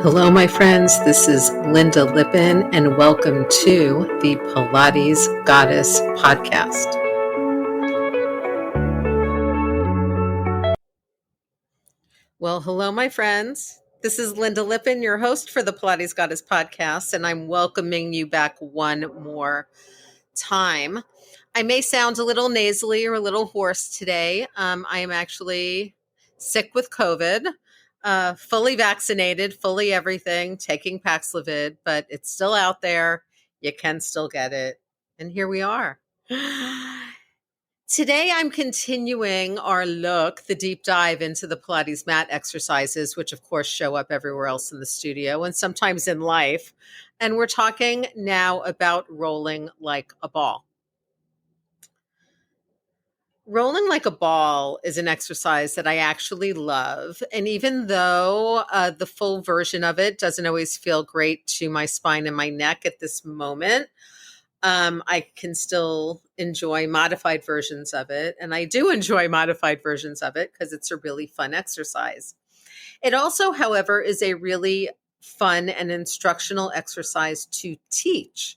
Hello, my friends. This is Lynda Lippin, and welcome to the Pilates Goddess podcast. Well, hello, my friends. This is Lynda Lippin, your host for the Pilates Goddess podcast, and I'm welcoming you back one more time. I may sound a little nasally or a little hoarse today. I am actually sick with COVID. Fully vaccinated, fully everything, taking Paxlovid, but it's still out there. You can still get it. And here we are. Today, I'm continuing our look, the deep dive into the Pilates mat exercises, which of course show up everywhere else in the studio and sometimes in life. And we're talking now about rolling like a ball. Rolling like a ball is an exercise that I actually love. And even though the full version of it doesn't always feel great to my spine and my neck at this moment, I can still enjoy modified versions of it. And I do enjoy modified versions of it because it's a really fun exercise. It also, however, is a really fun and instructional exercise to teach.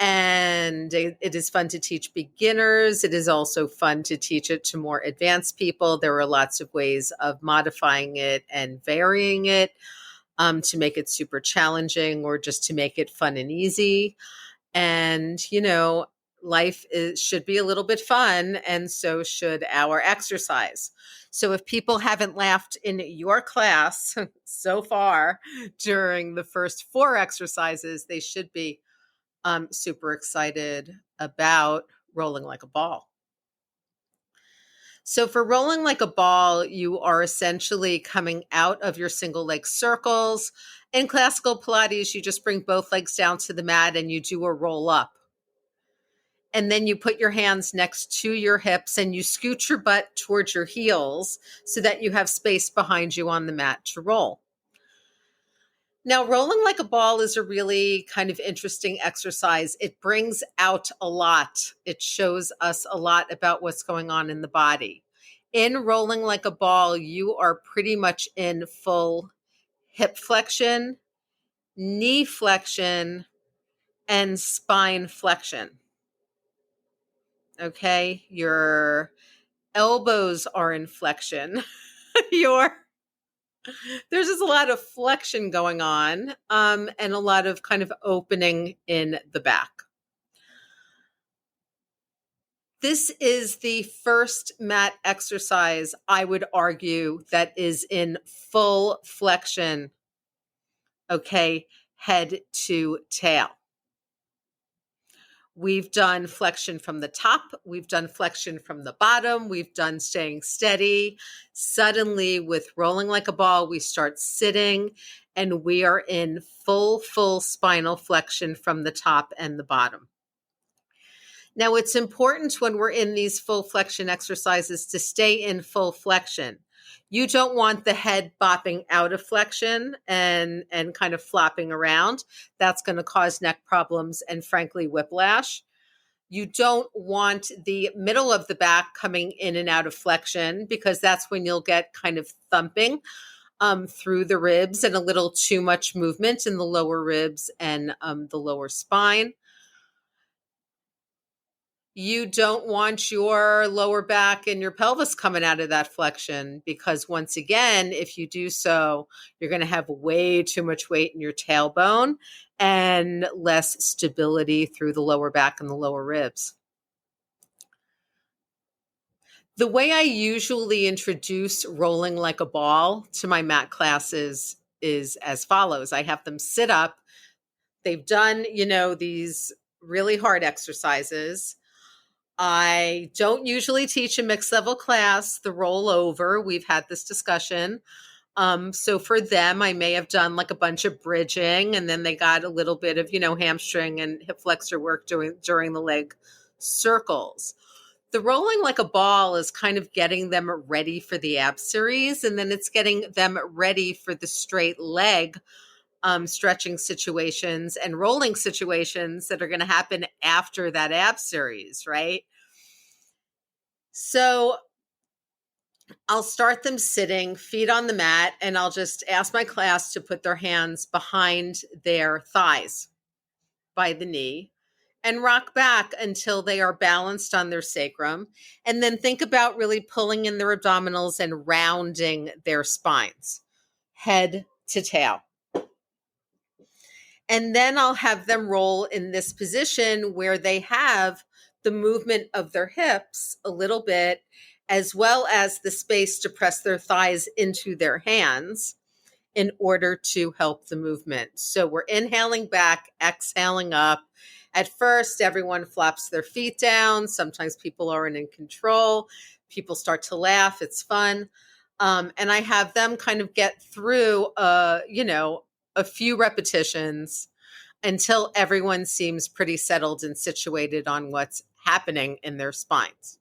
And it is fun to teach beginners. It is also fun to teach it to more advanced people. There are lots of ways of modifying it and varying it to make it super challenging or just to make it fun and easy. And, life should be a little bit fun, and so should our exercise. So if people haven't laughed in your class so far during the first 4 exercises, they should be super excited about rolling like a ball. So for rolling like a ball, you are essentially coming out of your single leg circles. In classical Pilates, you just bring both legs down to the mat and you do a roll up. And then you put your hands next to your hips and you scoot your butt towards your heels so that you have space behind you on the mat to roll. Now, rolling like a ball is a really kind of interesting exercise. It brings out a lot. It shows us a lot about what's going on in the body. In rolling like a ball, you are pretty much in full hip flexion, knee flexion, and spine flexion. Okay, your elbows are in flexion. There's just a lot of flexion going on and a lot of kind of opening in the back. This is the first mat exercise, I would argue, that is in full flexion, okay, head to tail. We've done flexion from the top. We've done flexion from the bottom. We've done staying steady. Suddenly, with rolling like a ball, we start sitting and we are in full spinal flexion from the top and the bottom. Now, it's important when we're in these full flexion exercises to stay in full flexion. You don't want the head bopping out of flexion and kind of flopping around. That's going to cause neck problems and, frankly, whiplash. You don't want the middle of the back coming in and out of flexion because that's when you'll get kind of thumping through the ribs and a little too much movement in the lower ribs and the lower spine. You don't want your lower back and your pelvis coming out of that flexion because once again, if you do so, you're going to have way too much weight in your tailbone and less stability through the lower back and the lower ribs. The way I usually introduce rolling like a ball to my mat classes is as follows. I have them sit up. They've done, these really hard exercises. I don't usually teach a mixed level class, the rollover. We've had this discussion. So for them, I may have done like a bunch of bridging and then they got a little bit of, hamstring and hip flexor work during the leg circles. The rolling like a ball is kind of getting them ready for the ab series, and then it's getting them ready for the straight leg stretching situations and rolling situations that are going to happen after that ab series, right? So I'll start them sitting, feet on the mat, and I'll just ask my class to put their hands behind their thighs by the knee and rock back until they are balanced on their sacrum. And then think about really pulling in their abdominals and rounding their spines, head to tail. And then I'll have them roll in this position where they have the movement of their hips a little bit, as well as the space to press their thighs into their hands in order to help the movement. So we're inhaling back, exhaling up. At first, everyone flops their feet down. Sometimes people aren't in control. People start to laugh. It's fun. And I have them kind of get through, a few repetitions until everyone seems pretty settled and situated on what's happening in their spines.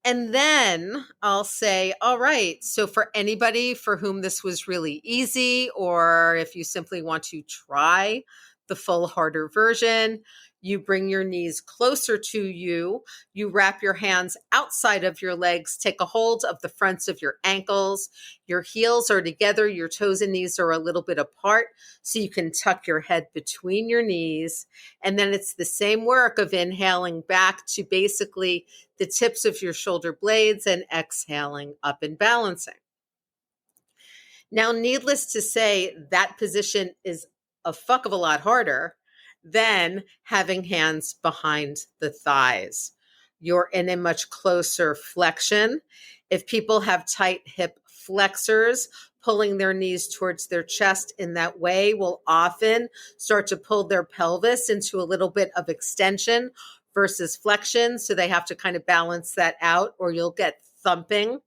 And then I'll say, all right, so for anybody for whom this was really easy, or if you simply want to try the full harder version, you bring your knees closer to you. You wrap your hands outside of your legs, take a hold of the fronts of your ankles. Your heels are together, your toes and knees are a little bit apart, so you can tuck your head between your knees. And then it's the same work of inhaling back to basically the tips of your shoulder blades and exhaling up and balancing. Now, needless to say, that position is a fuck of a lot harder than having hands behind the thighs. You're in a much closer flexion. If people have tight hip flexors, pulling their knees towards their chest in that way will often start to pull their pelvis into a little bit of extension versus flexion. So they have to kind of balance that out, or you'll get thumping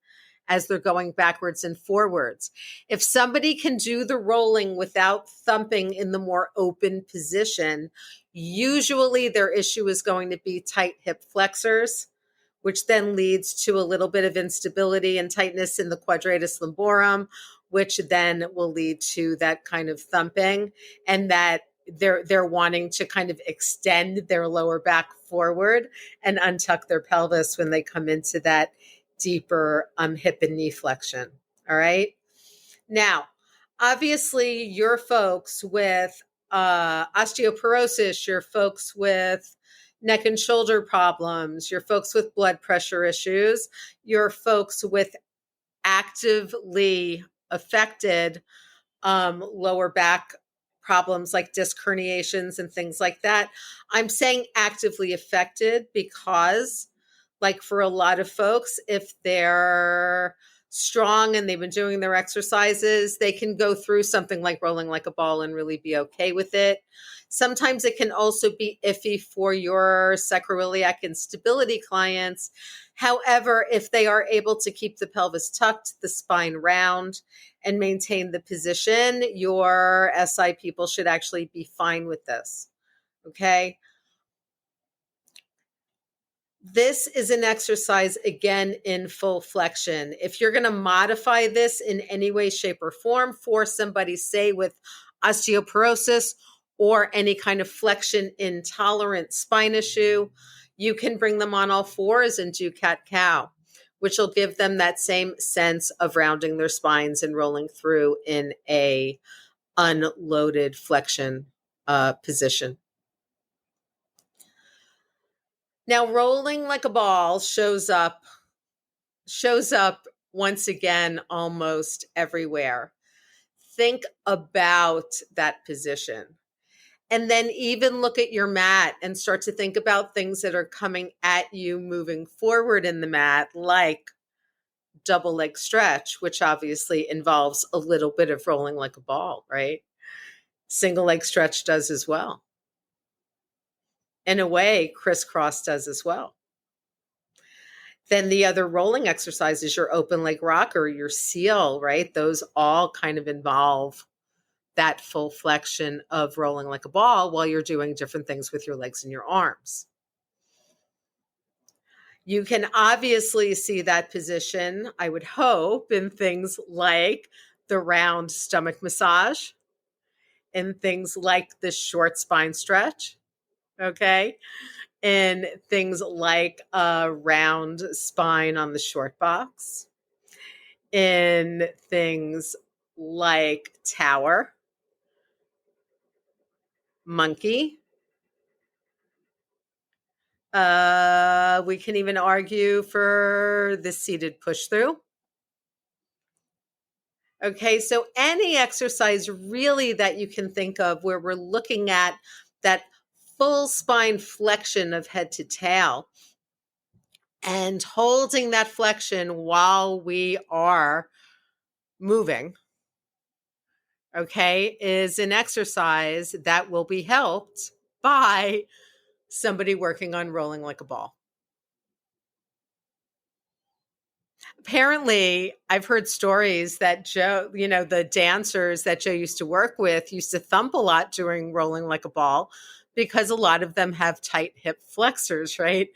as they're going backwards and forwards. If somebody can do the rolling without thumping in the more open position, usually their issue is going to be tight hip flexors, which then leads to a little bit of instability and tightness in the quadratus lumborum, which then will lead to that kind of thumping, and that they're wanting to kind of extend their lower back forward and untuck their pelvis when they come into that deeper hip and knee flexion. All right. Now, obviously, your folks with osteoporosis, your folks with neck and shoulder problems, your folks with blood pressure issues, your folks with actively affected lower back problems like disc herniations and things like that. I'm saying actively affected because, like, for a lot of folks, if they're strong and they've been doing their exercises, they can go through something like rolling like a ball and really be okay with it. Sometimes it can also be iffy for your sacroiliac instability clients. However, if they are able to keep the pelvis tucked, the spine round, and maintain the position, your SI people should actually be fine with this. Okay. This is an exercise, again, in full flexion. If you're going to modify this in any way, shape, or form for somebody, say, with osteoporosis or any kind of flexion intolerant spine issue, you can bring them on all fours and do cat-cow, which will give them that same sense of rounding their spines and rolling through in a unloaded flexion position. Now, rolling like a ball shows up once again almost everywhere. Think about that position. And then even look at your mat and start to think about things that are coming at you moving forward in the mat, like double leg stretch, which obviously involves a little bit of rolling like a ball, right? Single leg stretch does as well. In a way, crisscross does as well. Then the other rolling exercises, your open leg rocker, your seal, right? Those all kind of involve that full flexion of rolling like a ball while you're doing different things with your legs and your arms. You can obviously see that position, I would hope, in things like the round stomach massage, in things like the short spine stretch, okay? in things like a round spine on the short box, in things like tower, monkey. We can even argue for the seated push through. Okay, so any exercise really that you can think of where we're looking at that full spine flexion of head to tail and holding that flexion while we are moving, okay, is an exercise that will be helped by somebody working on rolling like a ball. Apparently, I've heard stories that Joe, the dancers that Joe used to work with used to thump a lot during rolling like a ball because a lot of them have tight hip flexors, right?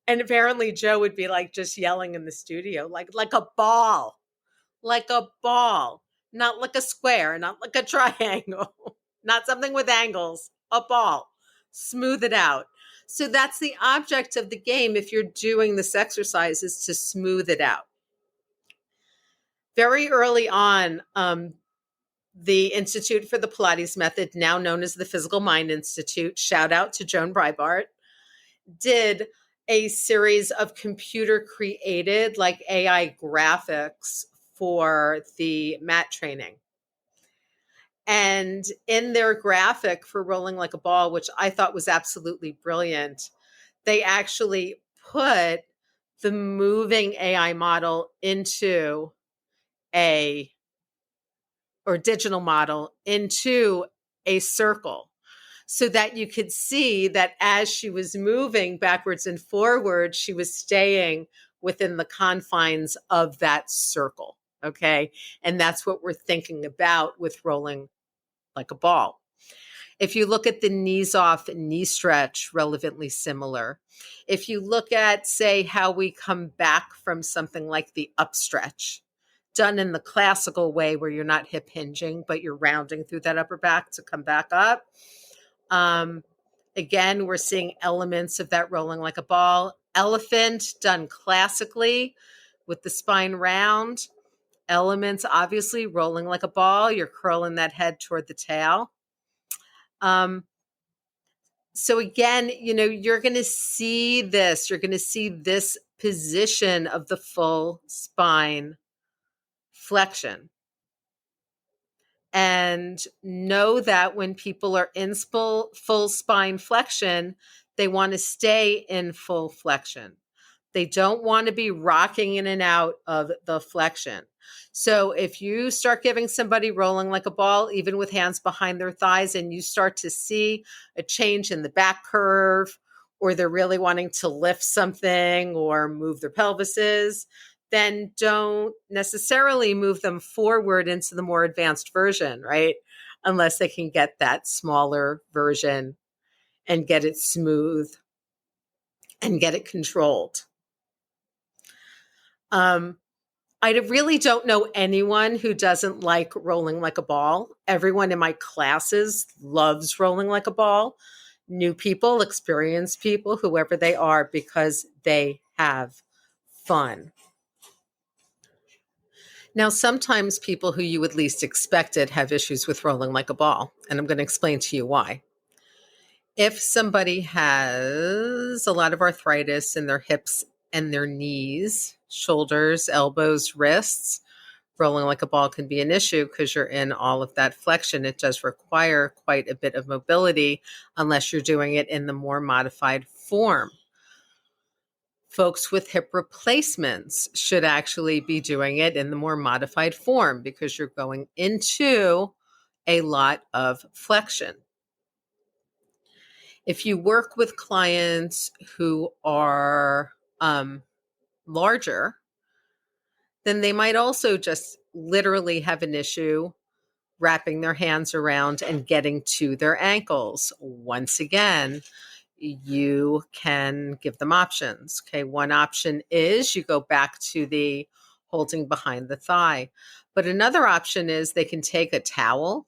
And apparently Joe would be like just yelling in the studio, like like a ball, not like a square, not like a triangle, not something with angles, a ball. Smooth it out. So that's the object of the game if you're doing this exercise, is to smooth it out. Very early on, the Institute for the Pilates Method, now known as the Physical Mind Institute, shout out to Joan Breitbart, did a series of computer created like AI graphics for the mat training. And in their graphic for rolling like a ball, which I thought was absolutely brilliant, they actually put the moving AI model into digital model into a circle, so that you could see that as she was moving backwards and forward, she was staying within the confines of that circle. Okay. And that's what we're thinking about with rolling like a ball. If you look at the knees off knee stretch, relevantly similar. If you look at, say, how we come back from something like the up stretch, done in the classical way where you're not hip hinging, but you're rounding through that upper back to come back up. Again, we're seeing elements of that rolling like a ball. Elephant, done classically with the spine round. Elements, obviously, rolling like a ball. You're curling that head toward the tail. So again, you're going to see this. You're going to see this position of the full spine flexion. And know that when people are in full spine flexion, they want to stay in full flexion. They don't want to be rocking in and out of the flexion. So if you start giving somebody rolling like a ball, even with hands behind their thighs, and you start to see a change in the back curve, or they're really wanting to lift something or move their pelvises, then don't necessarily move them forward into the more advanced version, right? Unless they can get that smaller version and get it smooth and get it controlled. I really don't know anyone who doesn't like rolling like a ball. Everyone in my classes loves rolling like a ball. New people, experienced people, whoever they are, because they have fun. Now, sometimes people who you would least expect it have issues with rolling like a ball, and I'm going to explain to you why. If somebody has a lot of arthritis in their hips and their knees, shoulders, elbows, wrists, rolling like a ball can be an issue because you're in all of that flexion. It does require quite a bit of mobility unless you're doing it in the more modified form. Folks with hip replacements should actually be doing it in the more modified form because you're going into a lot of flexion. If you work with clients who are larger, then they might also just literally have an issue wrapping their hands around and getting to their ankles. Once again, you can give them options. Okay, one option is you go back to the holding behind the thigh. But another option is they can take a towel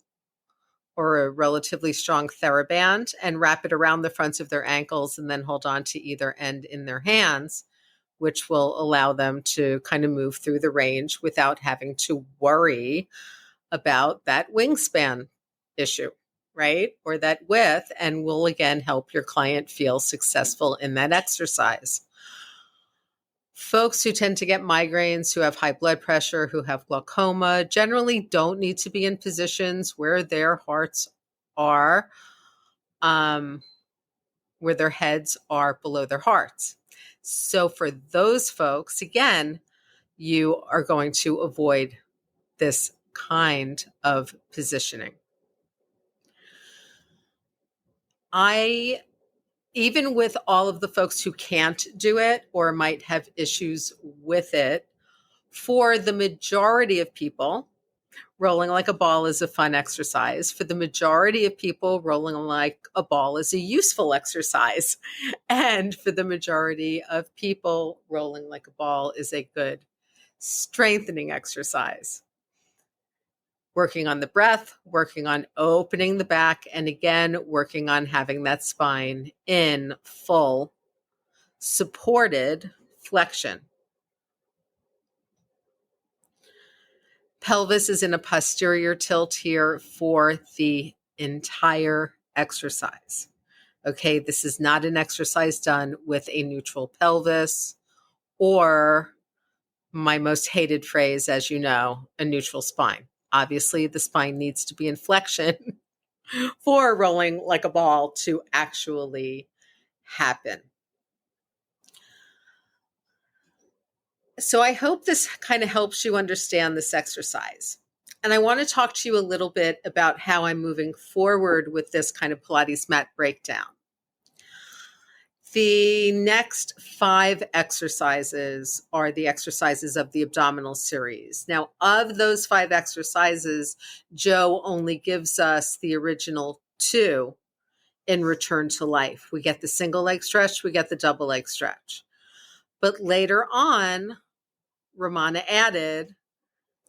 or a relatively strong TheraBand and wrap it around the fronts of their ankles and then hold on to either end in their hands, which will allow them to kind of move through the range without having to worry about that wingspan issue, right? Or that width, and will again help your client feel successful in that exercise. Folks who tend to get migraines, who have high blood pressure, who have glaucoma, generally don't need to be in positions where their hearts are, where their heads are below their hearts. So for those folks, again, you are going to avoid this kind of positioning. Even with all of the folks who can't do it or might have issues with it, for the majority of people, rolling like a ball is a fun exercise. For the majority of people, rolling like a ball is a useful exercise. And for the majority of people, rolling like a ball is a good strengthening exercise. Working on the breath, working on opening the back, and again, working on having that spine in full supported flexion. Pelvis is in a posterior tilt here for the entire exercise. Okay, this is not an exercise done with a neutral pelvis or, my most hated phrase, as you know, a neutral spine. Obviously, the spine needs to be in flexion for rolling like a ball to actually happen. So I hope this kind of helps you understand this exercise. And I want to talk to you a little bit about how I'm moving forward with this kind of Pilates mat breakdown. The next 5 exercises are the exercises of the abdominal series. Now, of those 5 exercises, Joe only gives us the original 2 in Return to Life. We get the single leg stretch, we get the double leg stretch. But later on, Romana added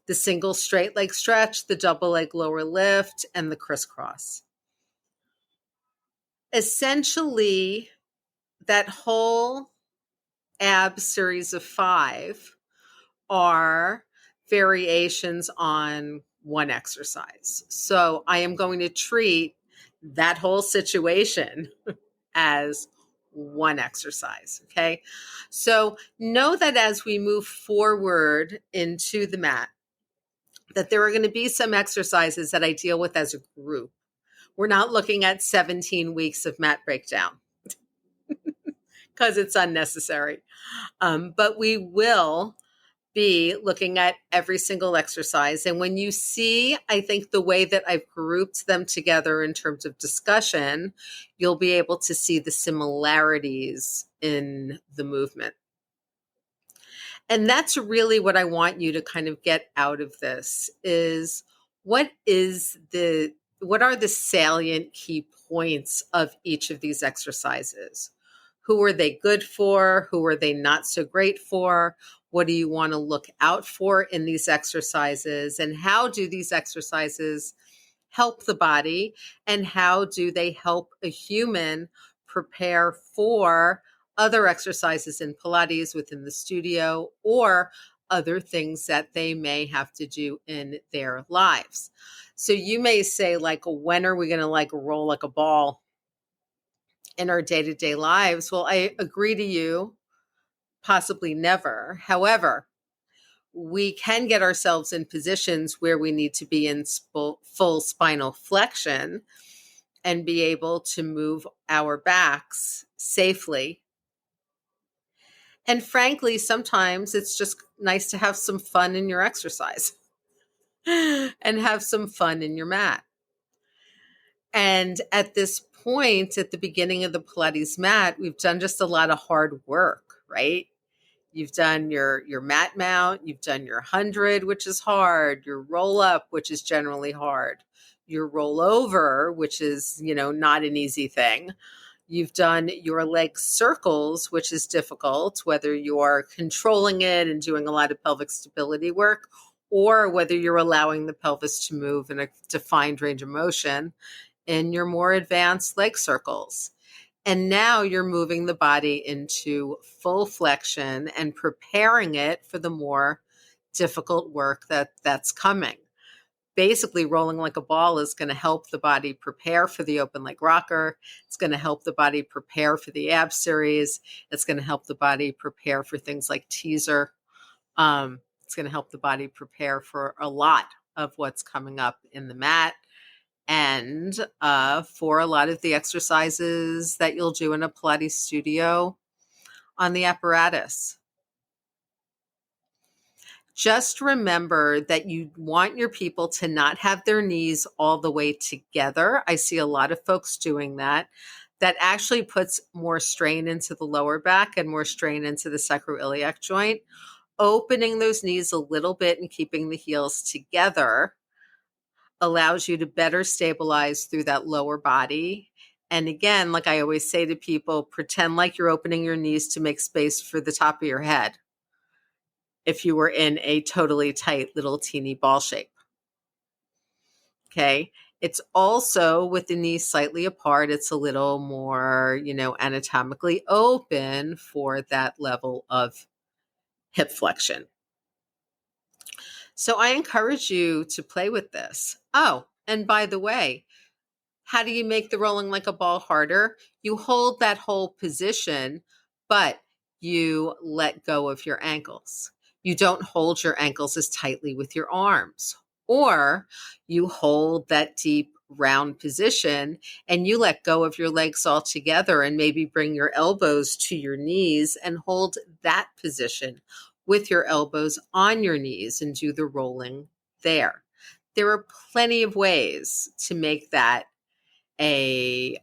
the single straight leg stretch, the double leg lower lift, and the crisscross. Essentially, that whole ab series of 5 are variations on one exercise. So I am going to treat that whole situation as one exercise. Okay. So know that as we move forward into the mat, that there are going to be some exercises that I deal with as a group. We're not looking at 17 weeks of mat breakdown because it's unnecessary. But we will be looking at every single exercise. And when you see, I think, the way that I've grouped them together in terms of discussion, you'll be able to see the similarities in the movement. And that's really what I want you to kind of get out of this is what are the salient key points of each of these exercises? Who are they good for? Who are they not so great for? What do you want to look out for in these exercises? And how do these exercises help the body? And how do they help a human prepare for other exercises in Pilates within the studio or other things that they may have to do in their lives? So you may say, like, when are we going to like roll like a ball in our day-to-day lives? Well, I agree to you, possibly never. However, we can get ourselves in positions where we need to be in full spinal flexion and be able to move our backs safely. And frankly, sometimes it's just nice to have some fun in your exercise and have some fun in your mat. And at this point, at the beginning of the Pilates mat, we've done just a lot of hard work, right? You've done your mat mount, you've done your 100, which is hard, your roll up, which is generally hard, your roll over, which is, not an easy thing. You've done your leg circles, which is difficult, whether you're controlling it and doing a lot of pelvic stability work, or whether you're allowing the pelvis to move in a defined range of motion in your more advanced leg circles. And now you're moving the body into full flexion and preparing it for the more difficult work that's coming. Basically, rolling like a ball is going to help the body prepare for the open leg rocker. It's going to help the body prepare for the ab series. It's going to help the body prepare for things like teaser. It's going to help the body prepare for a lot of what's coming up in the mat, and for a lot of the exercises that you'll do in a Pilates studio on the apparatus. Just remember that you want your people to not have their knees all the way together. I see a lot of folks doing that. That actually puts more strain into the lower back and more strain into the sacroiliac joint. Opening those knees a little bit and keeping the heels together allows you to better stabilize through that lower body. And again, like I always say to people, pretend like you're opening your knees to make space for the top of your head if you were in a totally tight little teeny ball shape. Okay. It's also with the knees slightly apart, it's a little more, anatomically open for that level of hip flexion. So I encourage you to play with this. Oh, and by the way, how do you make the rolling like a ball harder? You hold that whole position, but you let go of your ankles. You don't hold your ankles as tightly with your arms. Or you hold that deep round position and you let go of your legs altogether and maybe bring your elbows to your knees and hold that position with your elbows on your knees and do the rolling there. There are plenty of ways to make that a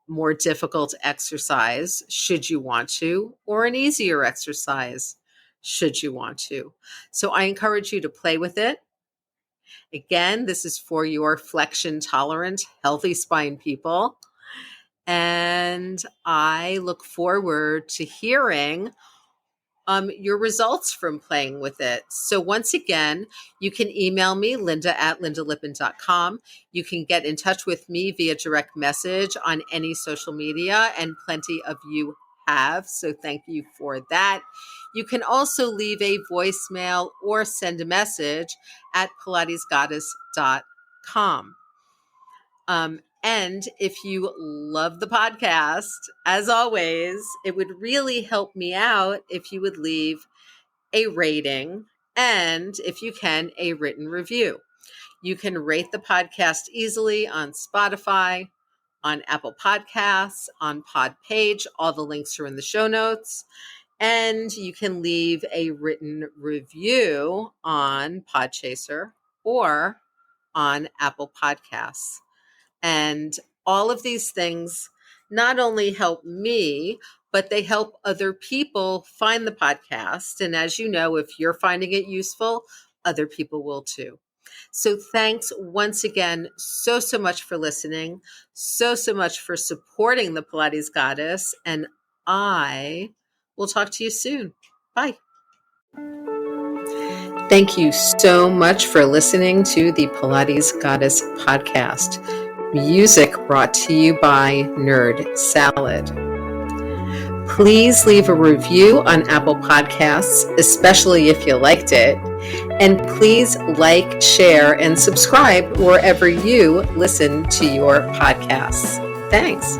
more difficult exercise should you want to, or an easier exercise should you want to. So I encourage you to play with it. Again, this is for your flexion-tolerant, healthy spine people. And I look forward to hearing your results from playing with it. So once again, you can email me, Lynda@LyndaLippin.com. You can get in touch with me via direct message on any social media, and plenty of you have. So thank you for that. You can also leave a voicemail or send a message at PilatesGoddess.com. And if you love the podcast, as always, it would really help me out if you would leave a rating and, if you can, a written review. You can rate the podcast easily on Spotify, on Apple Podcasts, on Podpage. All the links are in the show notes. And you can leave a written review on Podchaser or on Apple Podcasts. And all of these things not only help me, but they help other people find the podcast. And as you know, if you're finding it useful, other people will too. So thanks once again so much for listening, so much for supporting the Pilates Goddess. And I will talk to you soon. Bye. Thank you so much for listening to the Pilates Goddess podcast. Music brought to you by Nerd Salad. Please leave a review on Apple Podcasts, especially if you liked it. And please like, share, and subscribe wherever you listen to your podcasts. Thanks.